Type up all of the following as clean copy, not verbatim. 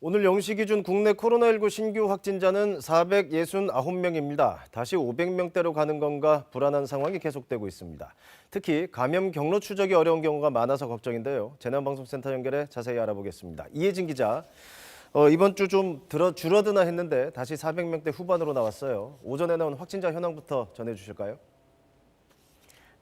오늘 0시 기준 국내 코로나19 신규 확진자는 469명입니다. 다시 500명대로 가는 건가 불안한 상황이 계속되고 있습니다. 특히 감염 경로 추적이 어려운 경우가 많아서 걱정인데요. 재난방송센터 연결해 자세히 알아보겠습니다. 이혜진 기자, 이번 주 좀 줄어드나 했는데 다시 400명대 후반으로 나왔어요. 오전에 나온 확진자 현황부터 전해주실까요?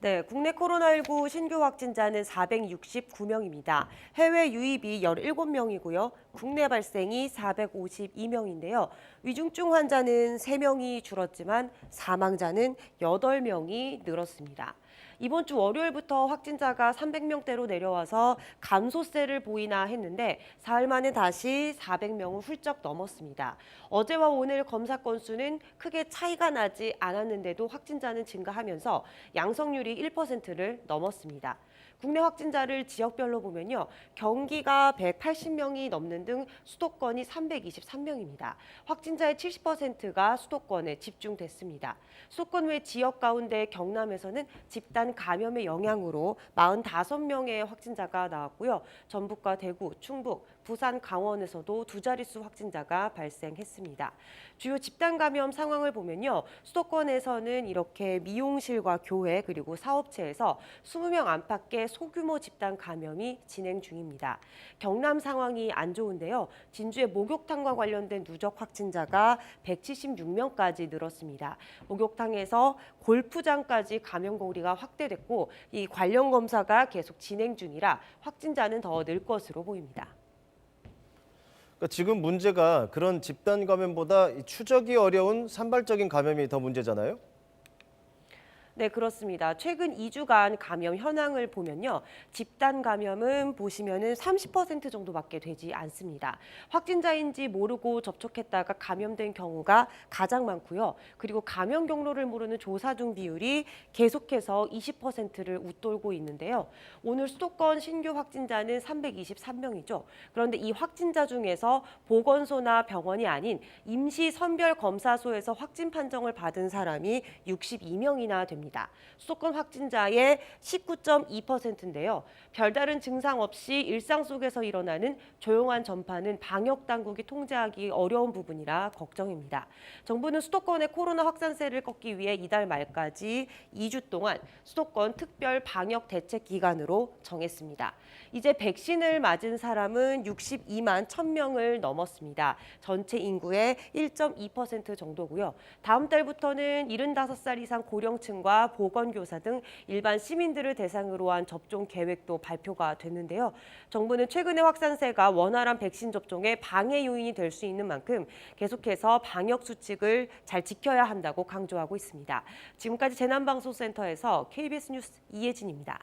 네, 국내 코로나19 신규 확진자는 469명입니다. 해외 유입이 17명이고요. 국내 발생이 452명인데요. 위중증 환자는 3명이 줄었지만 사망자는 8명이 늘었습니다. 이번 주 월요일부터 확진자가 300명대로 내려와서 감소세를 보이나 했는데 사흘 만에 다시 400명을 훌쩍 넘었습니다. 어제와 오늘 검사 건수는 크게 차이가 나지 않았는데도 확진자는 증가하면서 양성률이 1%를 넘었습니다. 국내 확진자를 지역별로 보면요. 경기가 180명이 넘는 등 수도권이 323명입니다. 확진자의 70%가 수도권에 집중됐습니다. 수도권 외 지역 가운데 경남에서는 집단 감염의 영향으로 45명의 확진자가 나왔고요. 전북과 대구, 충북, 부산, 강원에서도 두 자릿수 확진자가 발생했습니다. 주요 집단 감염 상황을 보면요. 수도권에서는 이렇게 미용실과 교회 그리고 사업체에서 20명 안팎의 소규모 집단 감염이 진행 중입니다. 경남 상황이 안 좋은데요. 진주의 목욕탕과 관련된 누적 확진자가 176명까지 늘었습니다. 목욕탕에서 골프장까지 감염 고리가 확대됐고 이 관련 검사가 계속 진행 중이라 확진자는 더 늘 것으로 보입니다. 그러니까 지금 문제가 그런 집단 감염보다 추적이 어려운 산발적인 감염이 더 문제잖아요? 네, 그렇습니다. 최근 2주간 감염 현황을 보면요. 집단 감염은 보시면은 30% 정도밖에 되지 않습니다. 확진자인지 모르고 접촉했다가 감염된 경우가 가장 많고요. 그리고 감염 경로를 모르는 조사 중 비율이 계속해서 20%를 웃돌고 있는데요. 오늘 수도권 신규 확진자는 323명이죠. 그런데 이 확진자 중에서 보건소나 병원이 아닌 임시선별검사소에서 확진 판정을 받은 사람이 62명이나 됩니다. 수도권 확진자의 19.2%인데요. 별다른 증상 없이 일상 속에서 일어나는 조용한 전파는 방역 당국이 통제하기 어려운 부분이라 걱정입니다. 정부는 수도권의 코로나 확산세를 꺾기 위해 이달 말까지 2주 동안 수도권 특별 방역 대책 기간으로 정했습니다. 이제 백신을 맞은 사람은 62만 1,000명을 넘었습니다. 전체 인구의 1.2% 정도고요. 다음 달부터는 75살 이상 고령층과 보건교사 등 일반 시민들을 대상으로 한 접종 계획도 발표가 됐는데요. 정부는 최근의 확산세가 원활한 백신 접종에 방해 요인이 될 수 있는 만큼 계속해서 방역 수칙을 잘 지켜야 한다고 강조하고 있습니다. 지금까지 재난방송센터에서 KBS 뉴스 이혜진입니다.